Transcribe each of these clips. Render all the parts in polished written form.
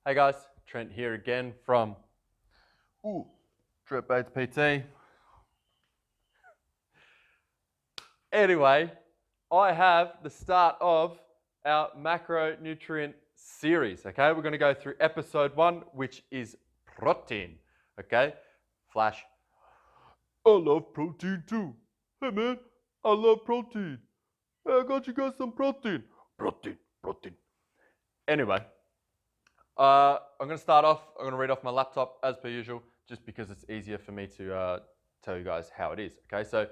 Hey guys, Trent here again from Trent Bates PT. Anyway, I have the start of our macronutrient series. Okay, we're going to go through episode 1, which is protein. Okay, flash. I love protein too. Hey man, I love protein. Hey, I got you guys some protein. Protein. Anyway, I'm going to start off. I'm going to read off my laptop as per usual, just because it's easier for me to tell you guys how it is. Okay, so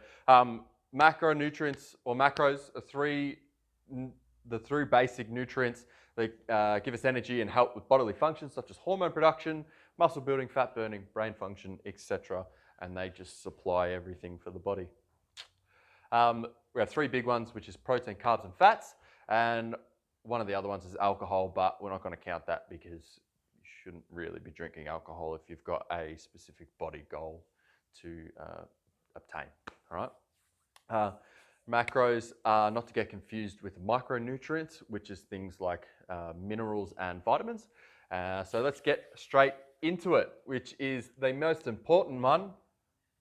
macronutrients or macros are the three basic nutrients that give us energy and help with bodily functions such as hormone production, muscle building, fat burning, brain function, etc. And they just supply everything for the body. We have three big ones, which is protein, carbs, and fats. And one of the other ones is alcohol, but we're not going to count that because you shouldn't really be drinking alcohol if you've got a specific body goal to obtain. All right. Macros are not to get confused with micronutrients, which is things like minerals and vitamins. So let's get straight into it, which is the most important one,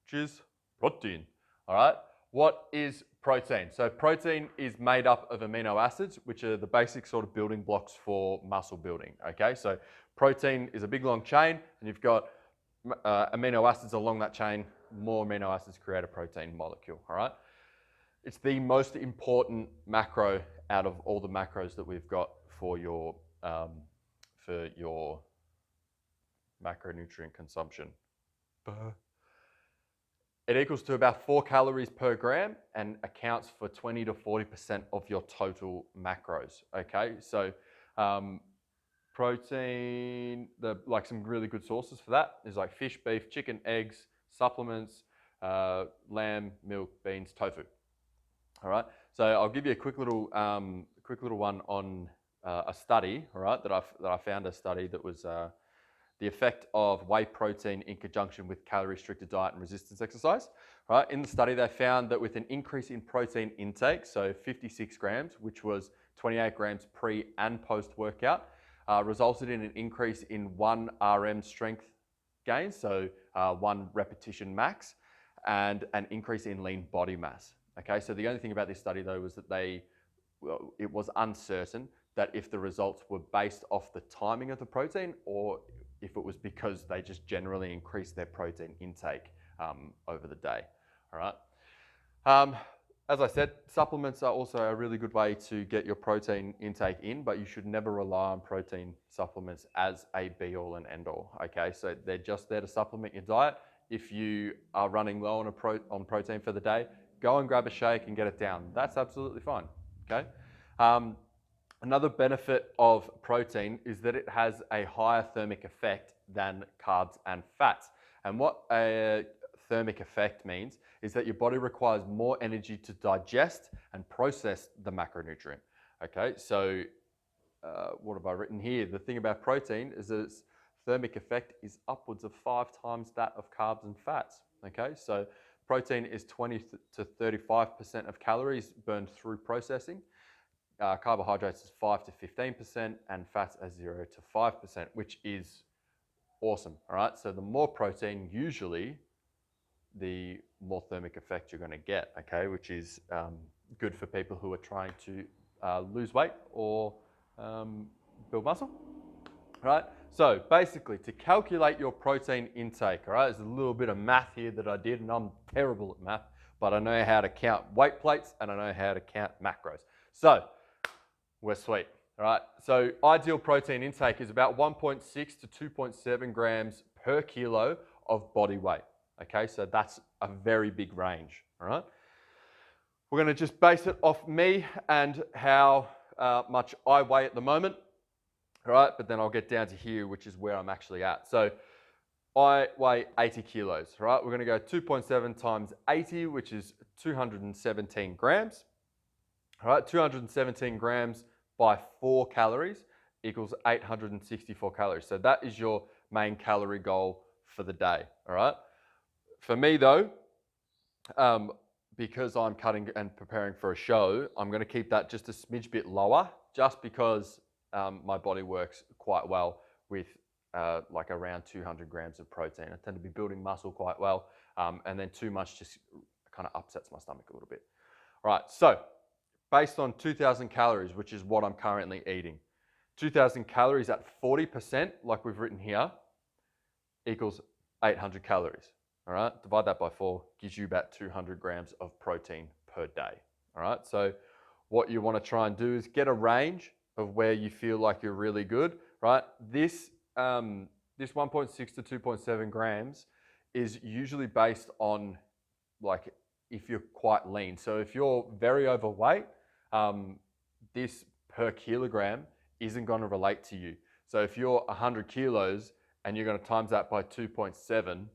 which is protein. All right. What is protein? So protein is made up of amino acids, which are the basic sort of building blocks for muscle building. Okay, so protein is a big long chain, and you've got amino acids along that chain. More amino acids create a protein molecule. All right, it's the most important macro out of all the macros that we've got for your macronutrient consumption. It equals to about 4 calories per gram and accounts for 20 to 40% of your total macros. Okay, so protein, like some really good sources for that is like fish, beef, chicken, eggs, supplements, lamb, milk, beans, tofu. All right, so I'll give you a quick little one on a study. All right, that I found a study that was. The effect of whey protein in conjunction with calorie-restricted diet and resistance exercise. Right? In the study, they found that with an increase in protein intake, so 56 grams, which was 28 grams pre and post-workout, resulted in an increase in 1 RM strength gain, so 1 repetition max, and an increase in lean body mass. Okay, so the only thing about this study, though, was that it was uncertain that if the results were based off the timing of the protein or if it was because they just generally increased their protein intake over the day. All right. As I said, supplements are also a really good way to get your protein intake in, but you should never rely on protein supplements as a be-all and end-all. Okay, so they're just there to supplement your diet. If you are running low on protein for the day, go and grab a shake and get it down. That's absolutely fine. Okay. Another benefit of protein is that it has a higher thermic effect than carbs and fats. And what a thermic effect means is that your body requires more energy to digest and process the macronutrient. Okay, so what have I written here? The thing about protein is that its thermic effect is upwards of 5 times that of carbs and fats. Okay, so protein is 20 to 35% of calories burned through processing. Carbohydrates is 5 to 15%, and fats are 0 to 5%, which is awesome. All right, so the more protein, usually, the more thermic effect you're going to get. Okay, which is good for people who are trying to lose weight or build muscle. All right, so basically, to calculate your protein intake, all right, there's a little bit of math here that I did, and I'm terrible at math, but I know how to count weight plates and I know how to count macros. So we're sweet. All right, so ideal protein intake is about 1.6 to 2.7 grams per kilo of body weight. Okay, so that's a very big range. All right, we're going to just base it off me and how much I weigh at the moment. All right, but then I'll get down to here, which is where I'm actually at. So I weigh 80 kilos. All right, we're going to go 2.7 times 80, which is 217 grams. All right, 217 grams by 4 calories equals 864 calories. So that is your main calorie goal for the day. All right. For me though, because I'm cutting and preparing for a show, I'm going to keep that just a smidge bit lower, just because my body works quite well with like around 200 grams of protein. I tend to be building muscle quite well, and then too much just kind of upsets my stomach a little bit. All right, so based on 2,000 calories, which is what I'm currently eating, 2,000 calories at 40%, like we've written here, equals 800 calories. All right, divide that by 4, gives you about 200 grams of protein per day. All right, so what you want to try and do is get a range of where you feel like you're really good, right? This 1.6 to 2.7 grams is usually based on like if you're quite lean. So if you're very overweight, this per kilogram isn't going to relate to you. So if you're 100 kilos and you're going to times that by 2.7,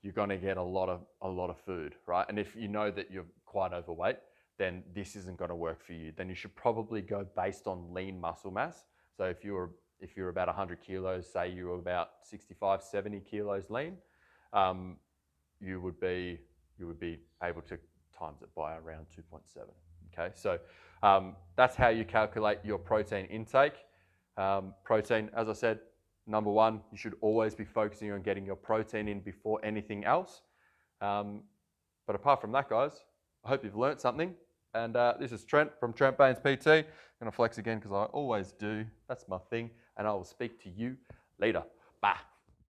you're going to get a lot of food, right? And if you know that you're quite overweight, then this isn't going to work for you. Then you should probably go based on lean muscle mass. So if you're about 100 kilos, say you were about 65, 70 kilos lean, you would be able to times it by around 2.7. Okay, so that's how you calculate your protein intake. Protein, as I said, number one, you should always be focusing on getting your protein in before anything else. But apart from that, guys, I hope you've learnt something. And this is Trent from Trent Baines PT. I'm going to flex again because I always do. That's my thing. And I will speak to you later. Bye.